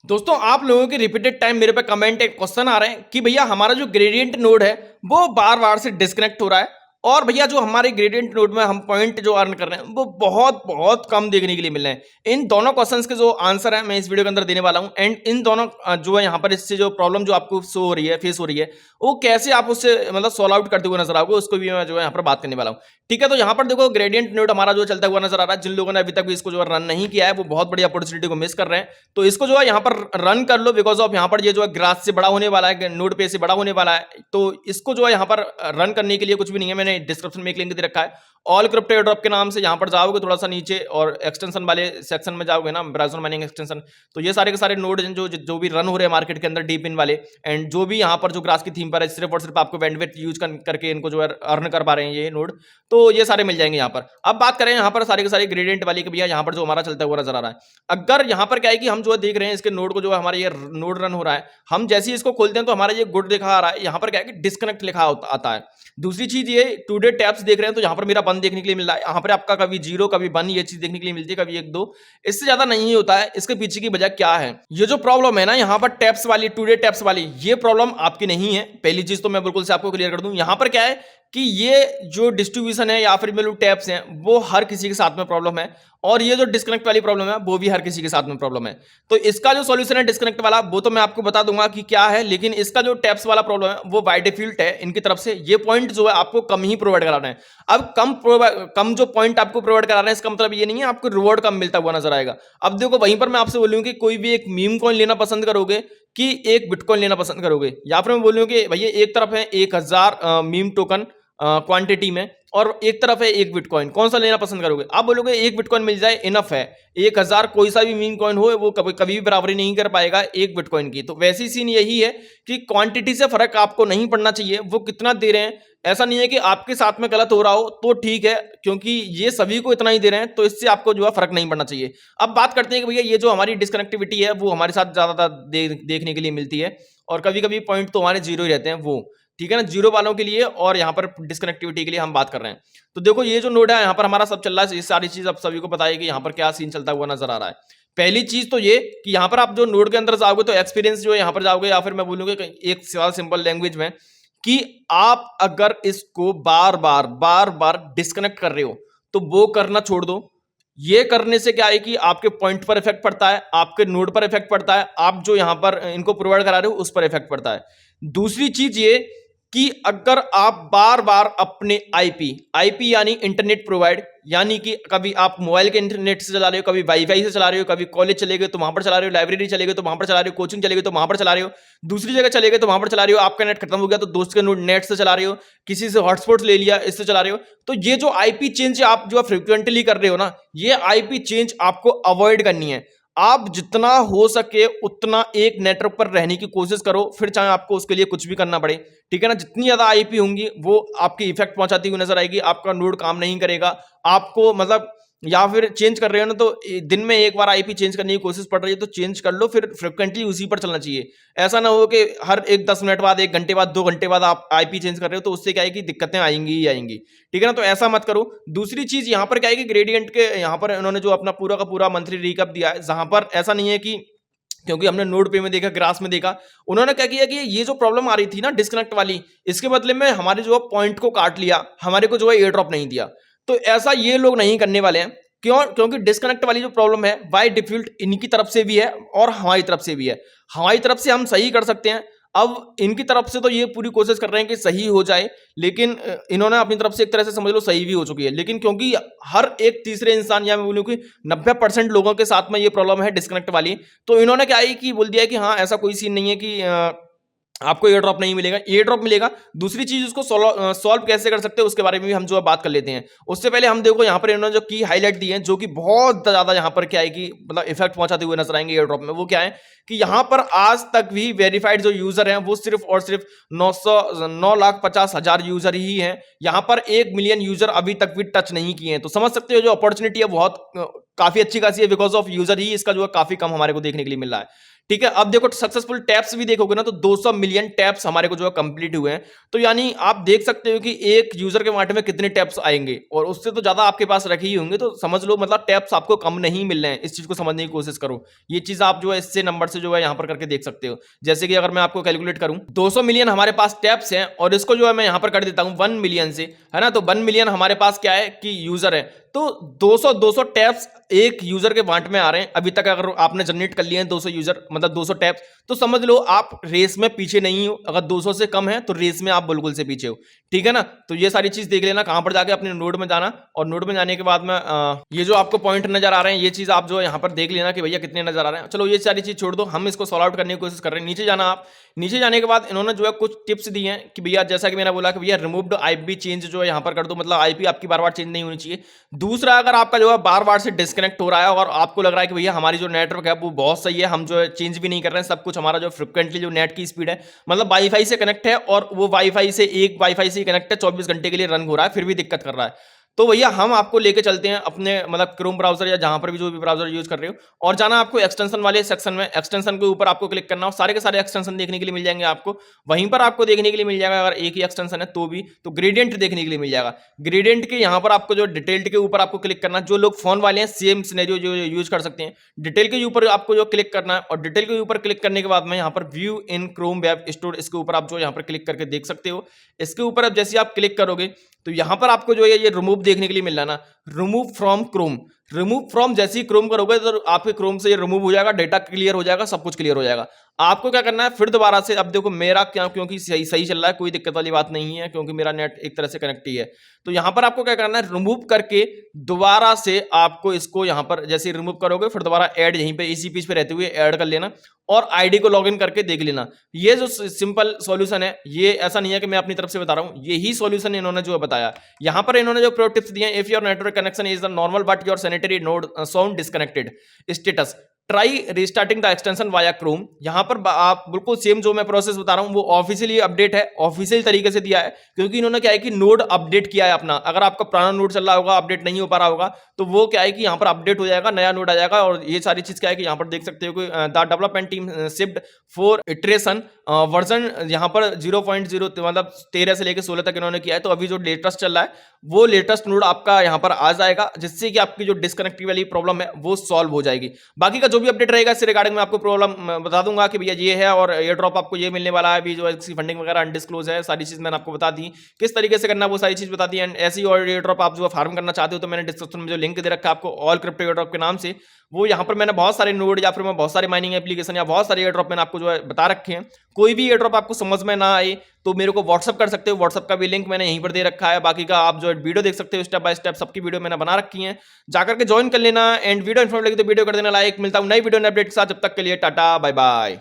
दोस्तों आप लोगों के रिपीटेड टाइम मेरे पे कमेंट एक क्वेश्चन आ रहे हैं कि भैया हमारा जो ग्रेडियंट नोड है वो बार बार से डिस्कनेक्ट हो रहा है और भैया जो हमारे ग्रेडियंट नोड में हम पॉइंट जो अर्न कर रहे हैं वो बहुत बहुत कम देखने के लिए मिल रहे हैं। इन दोनों क्वेश्चंस के जो आंसर है मैं इस वीडियो के अंदर देने वाला हूं एंड इन दोनों जो है यहाँ पर इससे जो प्रॉब्लम जो आपको शो हो रही है फेस हो रही है वो कैसे आप उससे मतलब सॉल्व आउट करते हुए नजर आओगे उसको भी मैं जो है यहाँ पर बात करने वाला हूँ। ठीक है, तो यहाँ पर देखो ग्रेडियंट नोड हमारा जो चलता हुआ नजर आ रहा है। जिन लोगों ने अभी तक भी इसको जो रन नहीं किया है वो बहुत बड़ी अपॉर्चुनिटी को मिस कर रहे हैं, तो इसको जो है यहाँ पर रन कर लो बिकॉज ऑफ यहाँ पर ये जो है ग्रास से बड़ा होने वाला है, नोड पे से बड़ा होने वाला है। तो इसको जो है यहाँ पर रन करने के लिए कुछ भी नहीं है, मैंने डिस्क्रिप्शन में एक लिंक दे रखा है ऑल क्रिप्टो एयरड्रॉप के नाम से। यहाँ पर जाओगे थोड़ा सा नीचे और एक्सटेंशन वाले सेक्शन में जाओगे ना, ब्राउज़र माइनिंग एक्सटेंशन, तो ये सारे के सारे नोड जो भी रन हो रहे हैं मार्केट के अंदर डीप इन वाले एंड जो भी यहाँ पर जो ग्रास की थीम पर है सिर्फ और सिर्फ आपको बैंडविड्थ यूज करके इनको जो है अर्न कर पा रहे हैं ये नोड, तो ये सारे मिल जाएंगे यहाँ पर। अब बात करें यहाँ पर सारे के सारे ग्रेडियंट वाली के भैया यहाँ पर जो हमारा चलता हुआ नजर आ रहा है। अगर यहाँ पर क्या है कि हम जो देख रहे हैं इसके नोड को जो है हमारा ये नोड रन हो रहा है, हम जैसे ही इसको खोलते हैं तो हमारा ये गुड लिखा आ रहा है, यहाँ पर क्या है कि डिस्कनेक्ट लिखा आता है। दूसरी चीज ये टुडे टैब्स देख रहे हैं तो यहाँ पर मेरा बंद देखने के लिए मिल रहा है, यहाँ पर आपका कभी 0 कभी 1 ये चीज देखने के लिए मिलती है, कभी 1 2, इससे ज्यादा नहीं होता है। इसके पीछे की वजह क्या है? ये जो प्रॉब्लम है ना यहाँ पर टैब्स वाली, टुडे टैब्स वाली, ये प्रॉब्लम आपकी नहीं है। पहली चीज तो मैं बिल्कुल से आपको क्लियर कर दूं, यहाँ पर क्या है कि ये जो डिस्ट्रीब्यूशन है या फिर मतलब टैब्स हैं वो हर किसी के साथ में प्रॉब्लम है, और ये जो डिस्कनेक्ट वाली प्रॉब्लम है वो भी हर किसी के साथ में प्रॉब्लम है। तो इसका जो सॉल्यूशन है डिस्कनेक्ट वाला वो तो मैं आपको बता दूंगा कि क्या है, लेकिन इसका जो टैब्स वाला प्रॉब्लम है वो बाय डिफॉल्ट है इनकी तरफ से ये पॉइंट जो है आपको कम ही प्रोवाइड करा रहे हैं। अब कम जो पॉइंट आपको प्रोवाइड करा रहे हैं इसका मतलब ये नहीं है आपको रिवॉर्ड कम मिलता हुआ नजर आएगा। अब देखो वहीं पर मैं आपसे बोलूँ कि कोई भी एक मीम कॉइन लेना पसंद करोगे कि एक बिटकॉइन लेना पसंद करोगे, या फिर मैं बोलूँ कि भैया एक तरफ है 1000 मीम टोकन क्वांटिटी में और एक तरफ है एक बिटकॉइन, कौन सा लेना पसंद करोगे? आप बोलोगे एक बिटकॉइन मिल जाए इनफ है, 1000 कोई सा भी मीम कॉइन हो वो कभी भी बराबरी नहीं कर पाएगा एक बिटकॉइन की। तो वैसी सीन यही है कि क्वांटिटी से फर्क आपको नहीं पड़ना चाहिए, वो कितना दे रहे हैं। ऐसा नहीं है कि आपके साथ में गलत हो रहा हो तो ठीक है, क्योंकि ये सभी को इतना ही दे रहे हैं तो इससे आपको जो है फर्क नहीं पड़ना चाहिए। अब बात करते हैं कि भैया ये जो हमारी डिस्कनेक्टिविटी है वो हमारे साथ ज्यादातर देखने के लिए मिलती है, और कभी कभी पॉइंट तो हमारे 0 ही रहते हैं वो, ठीक है ना, 0 वालों के लिए और यहाँ पर डिस्कनेक्टिविटी के लिए हम बात कर रहे हैं। तो देखो ये जो नोड है यहाँ पर हमारा सब चल रहा है, ये सारी चीज अब सभी को पता है कि यहाँ पर क्या सीन चलता हुआ नजर आ रहा है। पहली चीज तो ये कि यहाँ पर आप जो नोड के अंदर जाओगे तो एक्सपीरियंस जो है यहाँ पर जाओगे, या फिर मैं बोलूंगा एक सिंपल लैंग्वेज में कि आप अगर इसको बार बार डिस्कनेक्ट कर रहे हो तो वो करना छोड़ दो। ये करने से क्या है कि आपके पॉइंट पर इफेक्ट पड़ता है, आपके नोड पर इफेक्ट पड़ता है, आप जो यहां पर इनको प्रोवाइड करा रहे हो उस पर इफेक्ट पड़ता है। दूसरी चीज ये कि अगर आप बार बार अपने आईपी यानी इंटरनेट प्रोवाइड, यानी कि कभी आप मोबाइल के इंटरनेट से चला रहे हो, कभी वाईफाई से चला रहे हो, कभी कॉलेज चले गए तो वहां पर चला रहे हो, लाइब्रेरी चले गए तो वहां पर चला रहे हो, कोचिंग चले गए तो वहां पर चला रहे हो, दूसरी जगह चले गए तो वहां पर चला रहे हो, आपका नेट खत्म हो गया तो दोस्त के नेट से चला रहे हो, किसी से हॉटस्पॉट ले लिया इससे चला रहे हो। तो ये जो आईपी चेंज आप जो फ्रिक्वेंटली कर रहे हो ना, ये आईपी चेंज आपको अवॉइड करनी है। आप जितना हो सके उतना एक नेटवर्क पर रहने की कोशिश करो, फिर चाहे आपको उसके लिए कुछ भी करना पड़े, ठीक है ना। जितनी ज्यादा आईपी होंगी वो आपकी इफेक्ट पहुंचाती हुई नजर आएगी, आपका नोड काम नहीं करेगा आपको, मतलब या फिर चेंज कर रहे हो ना तो दिन में एक बार आईपी चेंज करने की कोशिश पड़ रही है तो चेंज कर लो, फिर फ्रिक्वेंटली उसी पर चलना चाहिए। ऐसा ना हो कि हर एक 10 मिनट बाद, 1 घंटे बाद, 2 घंटे बाद आप आईपी चेंज कर रहे हो, तो उससे क्या है कि दिक्कतें आएंगी ही आएंगी, ठीक है ना। तो ऐसा मत करो। दूसरी चीज यहाँ पर क्या है कि ग्रेडियंट के यहाँ पर उन्होंने जो अपना पूरा का पूरा मंथली रिकैप दिया है, जहां पर ऐसा नहीं है कि क्योंकि हमने नोड पे में देखा, ग्रास में देखा, उन्होंने क्या किया कि ये जो प्रॉब्लम आ रही थी ना डिस्कनेक्ट वाली, इसके बदले में हमारे जो पॉइंट को काट लिया, हमारे को जो है एयर ड्रॉप नहीं दिया। तो ऐसा ये लोग नहीं करने वाले हैं। क्यों? क्योंकि डिस्कनेक्ट वाली जो प्रॉब्लम है बाय डिफॉल्ट इनकी तरफ से भी है और हमारी तरफ से भी है। हमारी तरफ से हम सही कर सकते हैं, अब इनकी तरफ से तो ये पूरी कोशिश कर रहे हैं कि सही हो जाए, लेकिन इन्होंने अपनी तरफ से एक तरह से समझ लो सही भी हो चुकी है। लेकिन क्योंकि हर एक तीसरे इंसान, या मैं बोलूँ कि 90% लोगों के साथ में ये प्रॉब्लम है डिस्कनेक्ट वाली, तो इन्होंने क्या है कि बोल दिया है कि हाँ ऐसा कोई सीन नहीं है कि आपको एयर ड्रॉप नहीं मिलेगा, एयर ड्रॉप मिलेगा। दूसरी चीज उसको सॉल्व कैसे कर सकते हैं उसके बारे में भी हम जो है बात कर लेते हैं। उससे पहले हम देखो यहाँ पर इन्होंने जो की हाईलाइट दी है, जो कि बहुत ज्यादा यहाँ पर क्या है कि मतलब इफेक्ट पहुंचाते हुए नजर आएंगे एयर ड्रॉप में, वो क्या है कि यहाँ पर आज तक भी वेरीफाइड जो यूजर हैं वो सिर्फ और सिर्फ 9,50,000 यूजर ही हैं। यहाँ पर 1 मिलियन यूजर अभी तक भी टच नहीं किए हैं। तो समझ सकते हो जो अपॉर्चुनिटी है बहुत काफी अच्छी खासी है, बिकॉज ऑफ यूजर ही इसका जो है काफी कम हमारे को देखने के लिए मिल रहा है, ठीक है। अब देखो सक्सेसफुल टैप्स भी देखोगे ना तो 200 मिलियन टैप्स हमारे को जो है कंप्लीट हुए हैं। तो यानी आप देख सकते हो कि एक यूजर के वाटे में कितने टैप्स आएंगे, और उससे तो ज्यादा आपके पास रखे ही होंगे। तो समझ लो मतलब टैप्स आपको कम नहीं मिल रहे हैं, इस चीज को समझने की कोशिश करो। ये चीज आप जो है इससे नंबर से जो है यहाँ पर करके देख सकते हो। जैसे कि अगर मैं आपको कैलकुलेट करूं, 200 मिलियन हमारे पास टैप्स हैं, और इसको जो है मैं यहाँ पर कर देता हूँ 1 मिलियन से, है ना। तो 1 मिलियन हमारे पास क्या है कि यूजर है, तो 200 टैप्स एक यूजर के वांट में आ रहे हैं अभी तक। अगर आपने जनरेट कर लिए हैं 200 यूजर मतलब 200 टैप्स, तो समझ लो आप रेस में पीछे नहीं हो। अगर 200 से कम है तो रेस में आप बिल्कुल से पीछे हो, ठीक है ना। तो ये सारी चीज देख लेना, कहां पर जाके अपने नोड में जाना, और नोड में जाने के बाद में ये जो आपको पॉइंट नजर आ रहे हैं, ये चीज आप जो यहाँ पर देख लेना कि भैया कितने नजर आ रहे हैं। चलो ये सारी चीज छोड़ दो, हम इसको सॉल्व आउट करने की कोशिश कर रहे हैं। नीचे जाना आप, नीचे जाने के बाद इन्होंने जो है कुछ टिप्स दी हैं कि भैया जैसा कि मैंने बोला कि भैया रिमूव्ड आईपी चेंज जो है यहाँ पर कर दो, मतलब आईपी आपकी बार बार चेंज नहीं होनी चाहिए। दूसरा, अगर आपका जो है बार बार से डिस्कनेक्ट हो रहा है और आपको लग रहा है कि भैया हमारी जो नेटवर्क है वो बहुत सही है, हम जो है चेंज भी नहीं कर रहे हैं, सब कुछ हमारा जो फ्रिक्वेंटली जो नेट की स्पीड है मतलब वाईफाई से कनेक्ट है, और वो वाईफाई से एक वाईफाई से कनेक्ट है, 24 घंटे के लिए रन हो रहा है, फिर भी दिक्कत कर रहा है, तो भैया हम आपको लेके चलते हैं अपने मतलब क्रोम ब्राउजर या जहां पर भी जो भी ब्राउजर यूज कर रहे हो, और जाना आपको एक्सटेंशन वाले सेक्शन में। एक्सटेंशन के ऊपर आपको क्लिक करना, और सारे के सारे एक्सटेंशन देखने के लिए मिल जाएंगे आपको। वहीं पर आपको देखने के लिए मिल जाएगा, अगर एक ही एक्सटेंशन है तो भी, तो ग्रेडियंट देखने के लिए मिल जाएगा। ग्रेडियंट के यहाँ पर आपको जो डिटेल्ड के ऊपर आपको क्लिक करना, जो लोग फोन वाले हैं सेम सिनेरियो जो यूज कर सकते हैं, डिटेल के ऊपर आपको जो क्लिक करना है, और डिटेल के ऊपर क्लिक करने के बाद में यहाँ पर व्यू इन क्रोम वेब स्टोर, इसके ऊपर आप जो यहाँ पर क्लिक करके देख सकते हो। इसके ऊपर अब जैसे आप क्लिक करोगे तो यहां पर आपको जो है ये रिमूव देखने के लिए मिल रहा ना, remove from Chrome. Remove from जैसे ही क्रोम करोगे तो आपके क्रोम से ये रिमूव हो जाएगा, डेटा क्लियर हो जाएगा, सब कुछ क्लियर हो जाएगा। आपको क्या करना है फिर दोबारा से, अब देखो मेरा क्या, क्योंकि सही सही चल रहा है, कोई दिक्कत वाली बात नहीं है, क्योंकि मेरा नेट एक तरह से कनेक्ट ही है। तो यहां पर आपको क्या करना है, रिमूव करके दोबारा से आपको इसको यहां पर जैसे रिमूव करोगे फिर दोबारा ऐड, यहीं पे इसी पेज पे रहते हुए ऐड कर लेना, और आईडी को लॉगिन करके देख लेना। ये जो सिंपल सॉल्यूशन है, ये ऐसा नहीं है कि मैं अपनी तरफ से बता रहा हूं, यही सॉल्यूशन इन्होंने जो बताया। यहां पर इन्होंने जो प्रो टिप्स दिए, if your network connection is the normal but your sanitary node sound disconnected status, try restarting the extension via Chrome. यहां पर आप बिल्कुल सेम जो मैं प्रोसेस बता रहा हूं वो ऑफिशियली अपडेट है, ऑफिशियल तरीके से दिया है, क्योंकि इन्होंने क्या है कि नोड अपडेट किया है अपना। अगर आपका पुराना नोड चल रहा होगा, अपडेट नहीं हो पा रहा होगा, तो वो क्या है कि यहां पर अपडेट हो जाएगा, नया नोड आ जाएगा। और ये सारी चीज क्या है कि यहां पर देख सकते हो कि the development team shift for iteration version यहां पर 0.0 मतलब 13 से लेकर 16 तक इन्होंने किया है। तो अभी जो लेटेस्ट चल रहा है वो लेटेस्ट नोड आपका यहां पर आ जाएगा, जिससे कि आपकी जो डिस्कनेक्टिव वाली प्रॉब्लम है वो सॉल्व हो जाएगी। बाकी का जो भी अपडेट रहेगा इससे रिगार्डिंग मैं आपको प्रॉब्लम बता दूंगा कि भैया ये है, और एयर ड्रॉप आपको ये मिलने वाला है, अभी जो है इसकी फंडिंग वगैरह अनडिस्क्लोज है, सारी चीज मैंने आपको बता दी, किस तरीके से करना वो सारी चीज बता दी। एंड ऐसी और एयर ड्रॉप आप जो फार्म करना चाहते हो तो मैंने डिस्क्रिप्शन में जो लिंक दे रखा है आपको ऑल क्रिप्टो एयर ड्रॉप के नाम से, वो यहाँ पर मैंने बहुत सारे नोड या फिर मैं बहुत सारे माइनिंग एप्लीकेशन या बहुत सारे एयर ड्रॉप मैंने आपको जो है बता रखे हैं। कोई भी एयर ड्रॉप आपको समझ में ना आए तो मेरे को व्हाट्सअप कर सकते हो, व्हाट्सअप का भी लिंक मैंने यहीं पर दे रखा है। बाकी का आप जो है वीडियो देख सकते हो, स्टेप बाय स्टेप सबकी वीडियो मैंने बना रखी है, जाकर के ज्वाइन कर लेना। एंड वीडियो इन्फॉर्मेटिव लगी तो वीडियो कर देना लाइक। मिलता हूं नई वीडियो अपडेट के साथ, जब तक के लिए टाटा बाय बाय।